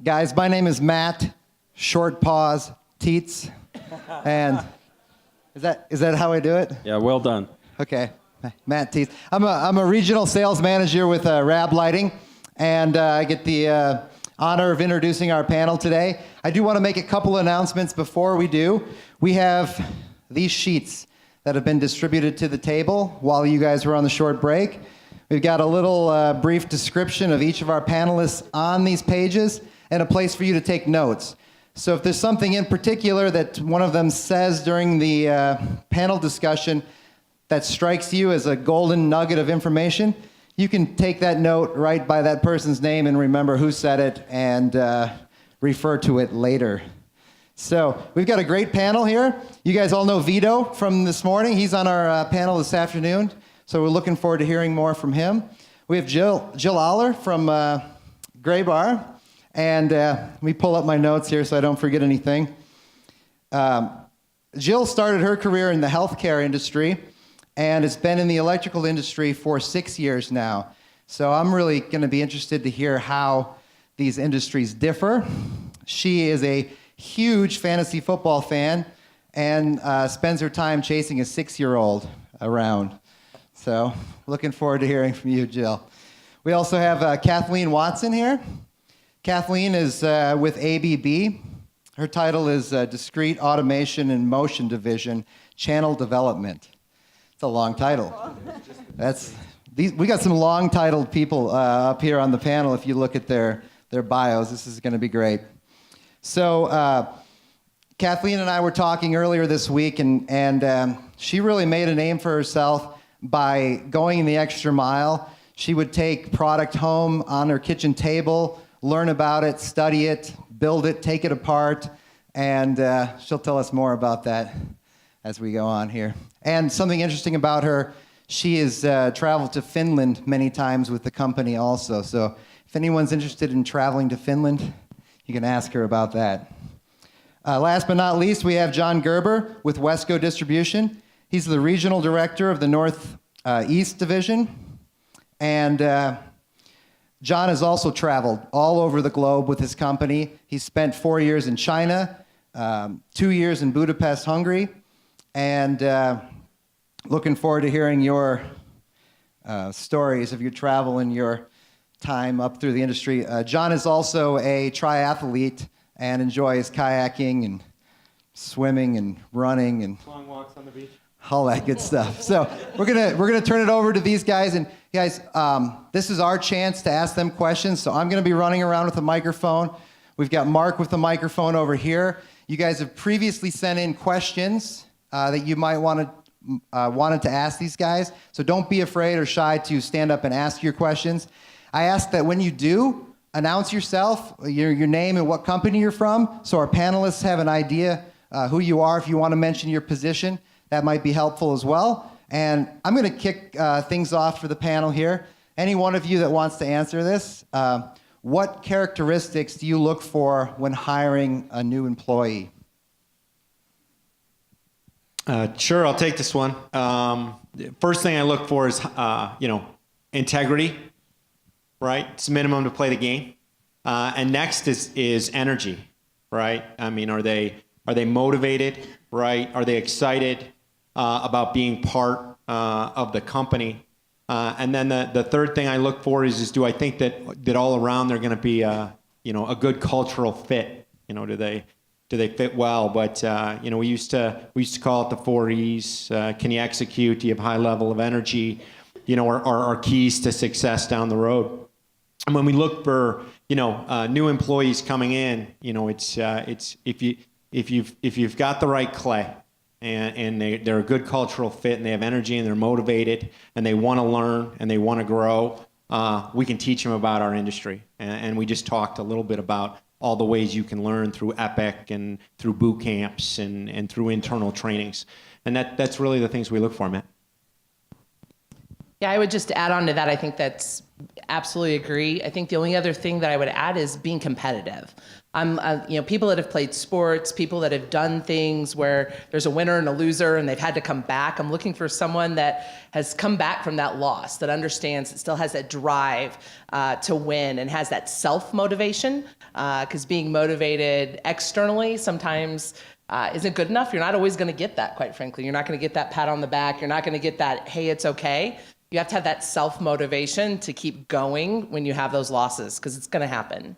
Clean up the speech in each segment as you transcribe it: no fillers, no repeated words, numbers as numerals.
Guys, my name is Matt, short pause, Taets, and is that how I do it? Yeah, well done. Okay, Matt Taets. I'm a regional sales manager with Rab Lighting, and I get the honor of introducing our panel today. I do want to make a couple announcements before we do. We have these sheets that have been distributed to the table while you guys were on the short break. We've got a little brief description of each of our panelists on these pages and a place for you to take notes. So if there's something in particular that one of them says during the panel discussion that strikes you as a golden nugget of information, you can take that note right by that person's name and remember who said it and refer to it later. So we've got a great panel here. You guys all know Vito from this morning. He's on our panel this afternoon, so we're looking forward to hearing more from him. We have Jill Oller from Graybar. And let me pull up my notes here so I don't forget anything. Jill started her career in the healthcare industry and has been in the electrical industry for 6 years now. So I'm really going to be interested to hear how these industries differ. She is a huge fantasy football fan and spends her time chasing a 6-year-old around. So looking forward to hearing from you, Jill. We also have Kathleen Watson here. Kathleen is with ABB. Her title is Discrete Automation and Motion Division, Channel Development. It's a long title. We got some long-titled people up here on the panel. If you look at their bios, this is going to be great. So Kathleen and I were talking earlier this week, and she really made a name for herself by going the extra mile. She would take product home on her kitchen table, learn about it, study it, build it, take it apart, and she'll tell us more about that as we go on here. And something interesting about her, she has traveled to Finland many times with the company also. So if anyone's interested in traveling to Finland, you can ask her about that. Last but not least, we have John Gerber with Wesco Distribution. He's the regional director of the Northeast Division. And John has also traveled all over the globe with his company. He's spent 4 years in China, 2 years in Budapest, Hungary, and looking forward to hearing your stories of your travel and your time up through the industry. John is also a triathlete and enjoys kayaking and swimming and running and Long walks on the beach. all that good stuff. So we're gonna turn it over to these guys, and guys, this is our chance to ask them questions. So I'm gonna be running around with a microphone. We've got Mark with the microphone over here. You guys have previously sent in questions that you might wanted to ask these guys. So don't be afraid or shy to stand up and ask your questions. I ask that when you do, announce yourself, your name and what company you're from, so our panelists have an idea who you are. If you want to mention your position, that might be helpful as well. And I'm going to kick things off for the panel here. Any one of you that wants to answer this, what characteristics do you look for when hiring a new employee? Sure, I'll take this one. First thing I look for is, integrity, right? It's minimum to play the game. And next is energy, right? I mean, are they motivated, right? Are they excited about being part of the company? And then the third thing I look for is do I think that all around they're going to be a good cultural fit? Do they fit well? But we used to call it the 4 E's. Can you execute? Do you have high level of energy? Are keys to success down the road. And when we look for new employees coming in, it's if you've got the right clay and they're a good cultural fit and they have energy and they're motivated and they want to learn and they want to grow, we can teach them about our industry. And we just talked a little bit about all the ways you can learn through EPIC and through boot camps and through internal trainings. And that's really the things we look for, Matt. Yeah, I would just add on to that. I think that's absolutely agree. I think the only other thing that I would add is being competitive. People that have played sports, people that have done things where there's a winner and a loser and they've had to come back. I'm looking for someone that has come back from that loss, that understands, that still has that drive to win and has that self-motivation, because being motivated externally sometimes isn't good enough. You're not always going to get that, quite frankly. You're not going to get that pat on the back. You're not going to get that, hey, it's okay. You have to have that self-motivation to keep going when you have those losses, because it's going to happen.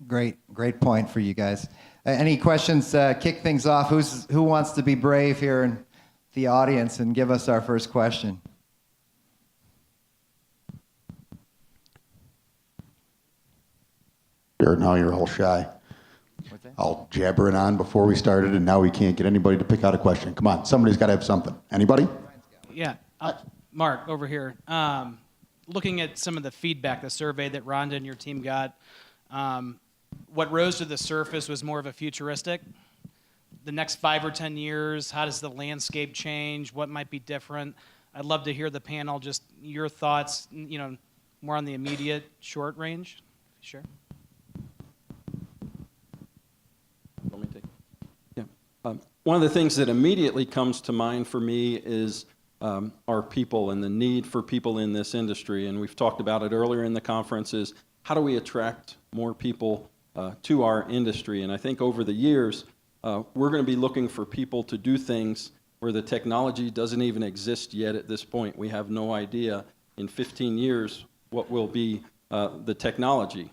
Great point for you guys. Any questions? Kick things off. Who wants to be brave here in the audience and give us our first question? Sure, now you're all shy. I'll jabber it on before we started, and now we can't get anybody to pick out a question. Come on, somebody's got to have something. Anybody? Yeah, Mark, over here. Looking at some of the feedback, the survey that Rhonda and your team got, what rose to the surface was more of a futuristic. The next 5 or 10 years, how does the landscape change? What might be different? I'd love to hear the panel, just your thoughts, more on the immediate short range. Sure. Let me take. Yeah. One of the things that immediately comes to mind for me is our people and the need for people in this industry. And we've talked about it earlier in the conference, is how do we attract more people to our industry? And I think over the years, we're going to be looking for people to do things where the technology doesn't even exist yet at this point. We have no idea in 15 years what will be the technology.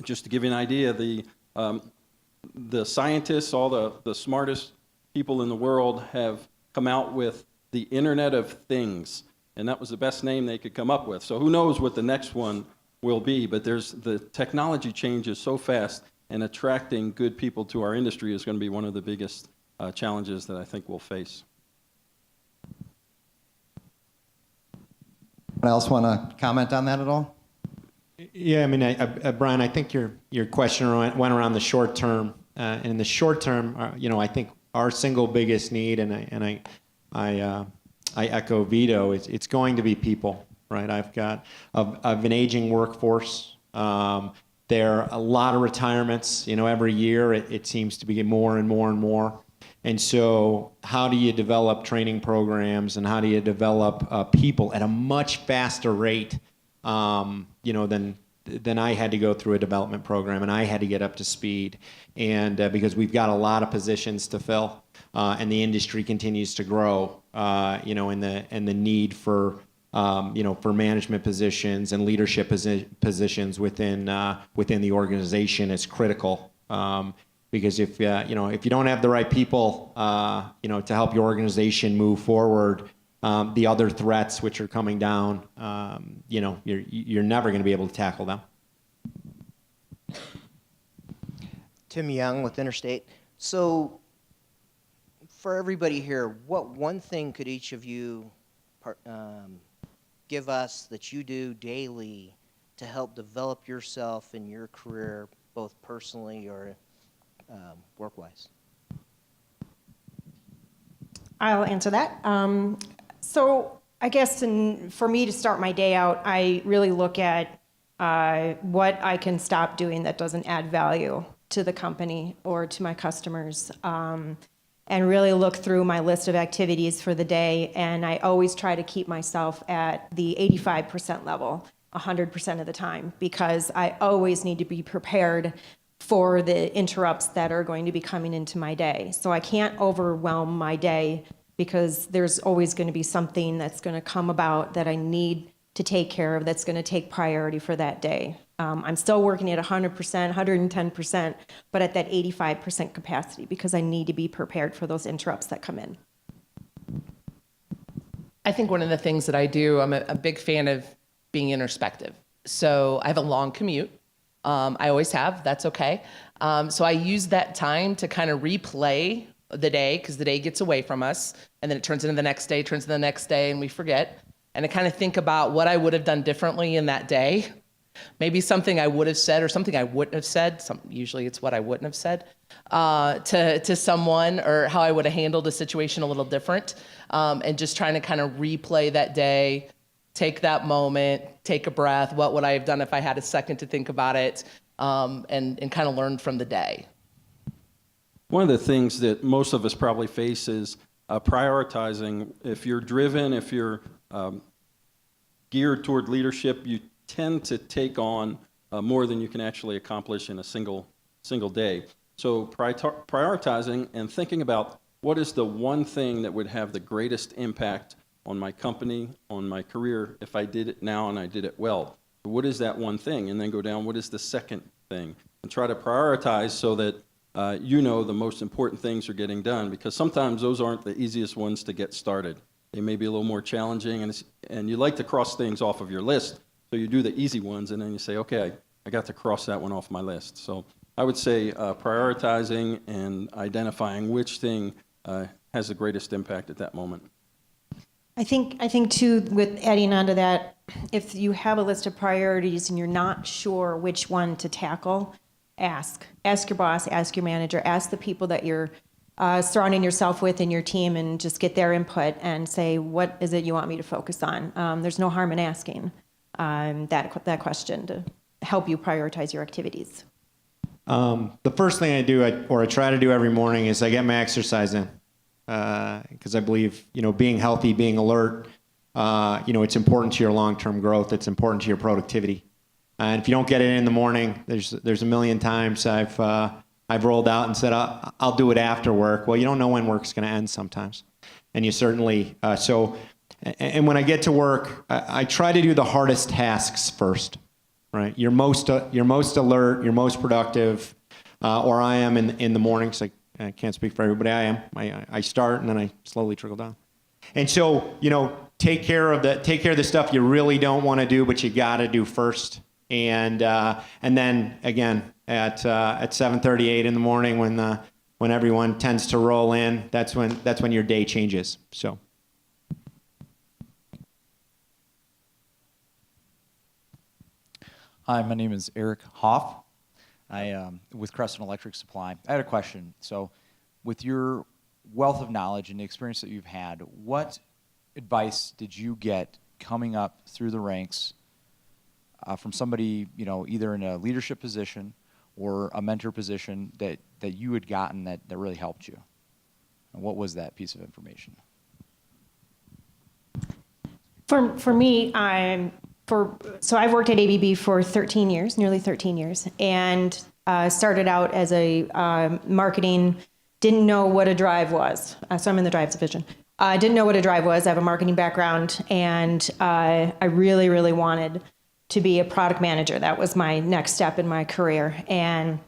Just to give you an idea, the scientists, all the smartest people in the world have come out with the Internet of Things, and that was the best name they could come up with. So who knows what the next one will be, but the technology changes so fast, and attracting good people to our industry is going to be one of the biggest challenges that I think we'll face. Anyone else want to comment on that at all? Yeah, I mean, Brian, I think your question went around the short term. And in the short term, I think our single biggest need, and I echo Vito, it's going to be people, right? I've got an aging workforce. There are a lot of retirements. Every year it seems to be more and more and more. And so how do you develop training programs, and how do you develop people at a much faster rate than I had to go through a development program, and I had to get up to speed, and because we've got a lot of positions to fill, and the industry continues to grow, and the need for for management positions and leadership positions within the organization is critical. Because if you don't have the right people to help your organization move forward, the other threats which are coming down, you're never going to be able to tackle them. Tim Young with Interstate. So for everybody here, what one thing could each of you give us that you do daily to help develop yourself in your career, both personally or work-wise? I'll answer that. So I guess for me to start my day out, I really look at what I can stop doing that doesn't add value to the company or to my customers, and really look through my list of activities for the day. And I always try to keep myself at the 85% level 100% of the time, because I always need to be prepared for the interrupts that are going to be coming into my day. So I can't overwhelm my day, because there's always going to be something that's going to come about that I need to take care of, that's going to take priority for that day. I'm still working at 100%, 110%, but at that 85% capacity, because I need to be prepared for those interrupts that come in. I think one of the things that I do, I'm a big fan of being introspective. So I have a long commute. I always have, that's okay. So I use that time to kind of replay the day, because the day gets away from us, and then it turns into the next day, and we forget. And I kind of think about what I would have done differently in that day. Maybe something I would have said or something I wouldn't have said. Usually it's what I wouldn't have said to someone, or how I would have handled a situation a little different. And just trying to kind of replay that day, take that moment, take a breath. What would I have done if I had a second to think about it? and kind of learn from the day. One of the things that most of us probably face is prioritizing. If you're driven, if you're geared toward leadership, you tend to take on more than you can actually accomplish in a single day. So prioritizing and thinking about what is the one thing that would have the greatest impact on my company, on my career, if I did it now and I did it well. What is that one thing? And then go down, what is the second thing? And try to prioritize so that the most important things are getting done, because sometimes those aren't the easiest ones to get started. They may be a little more challenging, and you like to cross things off of your list, so you do the easy ones, and then you say, okay, I got to cross that one off my list. So I would say prioritizing and identifying which thing has the greatest impact at that moment. I think too, with adding on to that, if you have a list of priorities and you're not sure which one to tackle, ask your boss, ask your manager, ask the people that you're surrounding yourself with in your team, and just get their input and say, what is it you want me to focus on? There's no harm in asking that question to help you prioritize your activities. The first thing I do, I try to do every morning, is I get my exercise in, because I believe, being healthy, being alert, it's important to your long-term growth. It's important to your productivity. And if you don't get it in the morning, there's a million times I've rolled out and said, I'll do it after work. Well, you don't know when work's going to end sometimes, and you certainly And when I get to work, I try to do the hardest tasks first. Right, you're most alert, you're most productive, or I am in the mornings. I can't speak for everybody. I am. I start and then I slowly trickle down. And so, take care of the stuff you really don't want to do, but you got to do first. And then again at 7:38 in the morning, when everyone tends to roll in, that's when your day changes. So. Hi, my name is Eric Hoff. I with Crescent Electric Supply. I had a question. So, with your wealth of knowledge and the experience that you've had, what advice did you get coming up through the ranks from somebody, either in a leadership position or a mentor position that you had gotten that really helped you? And what was that piece of information? For me, so I've worked at ABB for 13 years, nearly 13 years, and started out as a marketing, didn't know what a drive was. So I'm in the drives division. I didn't know what a drive was. I have a marketing background, and I really, really wanted to be a product manager. That was my next step in my career. And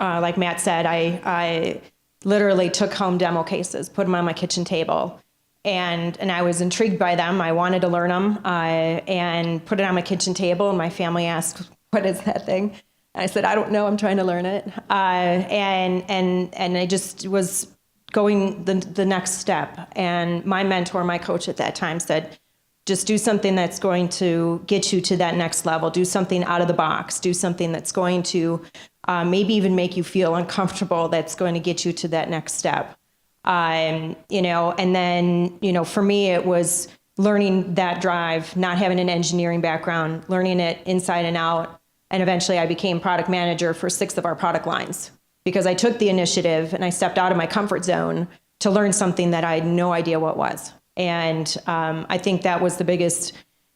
like Matt said, I literally took home demo cases, put them on my kitchen table, and I was intrigued by them. I wanted to learn them, and put it on my kitchen table. And my family asked, "What is that thing?" And I said, "I don't know. I'm trying to learn it." And I just was going the next step. And my mentor, my coach at that time, said, "Just do something that's going to get you to that next level. Do something out of the box. Do something that's going to maybe even make you feel uncomfortable. That's going to get you to that next step." And then, for me, it was learning that drive, not having an engineering background, learning it inside and out. And eventually I became product manager for 6 of our product lines because I took the initiative and I stepped out of my comfort zone to learn something that I had no idea what was. And I think that was the biggest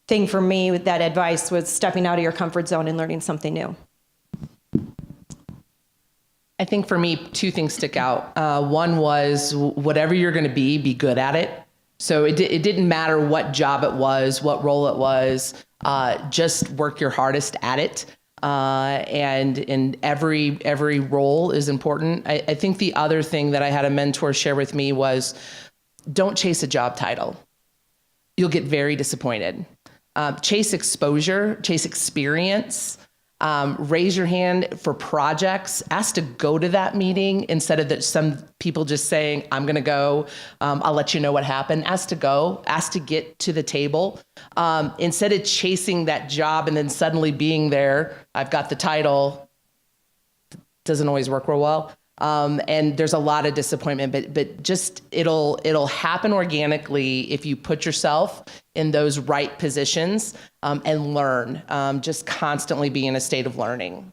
thing for me with that advice, was stepping out of your comfort zone and learning something new. I think for me, 2 things stick out. One was, whatever you're going to be good at it. So it didn't matter what job it was, what role it was, just work your hardest at it. And in every role is important. I think the other thing that I had a mentor share with me was, don't chase a job title. You'll get very disappointed. Chase exposure, chase experience. Raise your hand for projects. Ask to go to that meeting instead of some people just saying, "I'm going to go. I'll let you know what happened." Ask to go. Ask to get to the table. Instead of chasing that job and then suddenly being there, I've got the title. Doesn't always work real well. And there's a lot of disappointment, but just it'll happen organically if you put yourself in those right positions and learn. Just constantly be in a state of learning.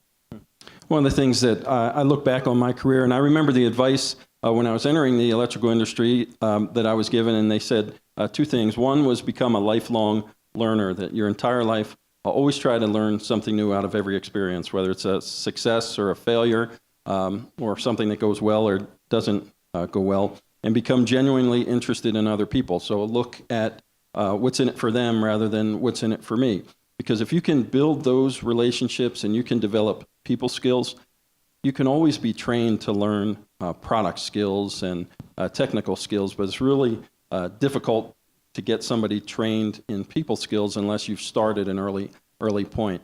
one of the things that I look back on my career, and I remember the advice when I was entering the electrical industry that I was given, and they said two things. One was become a lifelong learner, that your entire life, always try to learn something new out of every experience, whether it's a success or a failure, or something that goes well or doesn't go well, and become genuinely interested in other people. So look at what's in it for them rather than what's in it for me. Because if you can build those relationships and you can develop people skills, you can always be trained to learn product skills and technical skills, but it's really difficult to get somebody trained in people skills unless you've started an early point.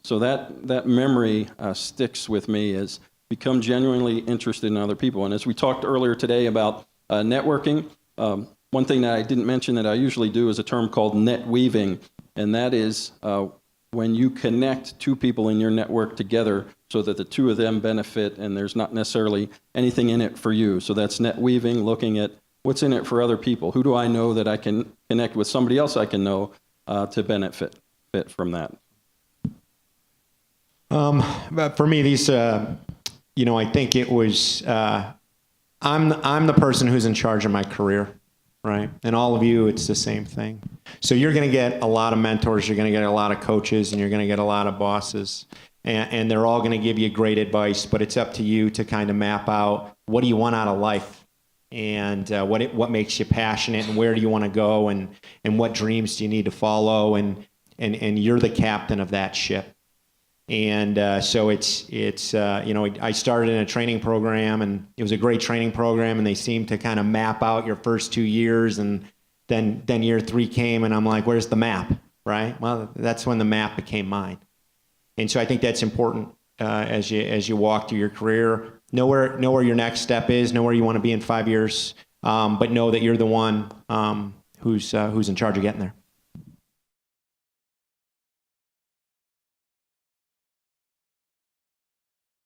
So that memory sticks with me, as become genuinely interested in other people. And as we talked earlier today about networking, one thing that I didn't mention that I usually do is a term called net weaving, and that is when you connect two people in your network together so that the two of them benefit and there's not necessarily anything in it for you. So that's net weaving, looking at what's in it for other people. Who do I know that I can connect with somebody else I can know to benefit from that? But for me, these, I think it was, I'm the person who's in charge of my career, right? And all of you, it's the same thing. So you're going to get a lot of mentors, you're going to get a lot of coaches, and you're going to get a lot of bosses. And they're all going to give you great advice, but it's up to you to kind of map out, what do you want out of life? And what makes you passionate, and where do you want to go, and what dreams do you need to follow, and you're the captain of that ship. And so it's I started in a training program, and it was a great training program, and they seemed to kind of map out your first 2 years, and then year 3 came, and I'm like, where's the map, right? Well, that's when the map became mine. And so I think that's important as you walk through your career. Know where your next step is, know where you want to be in 5 years, but know that you're the one who's in charge of getting there.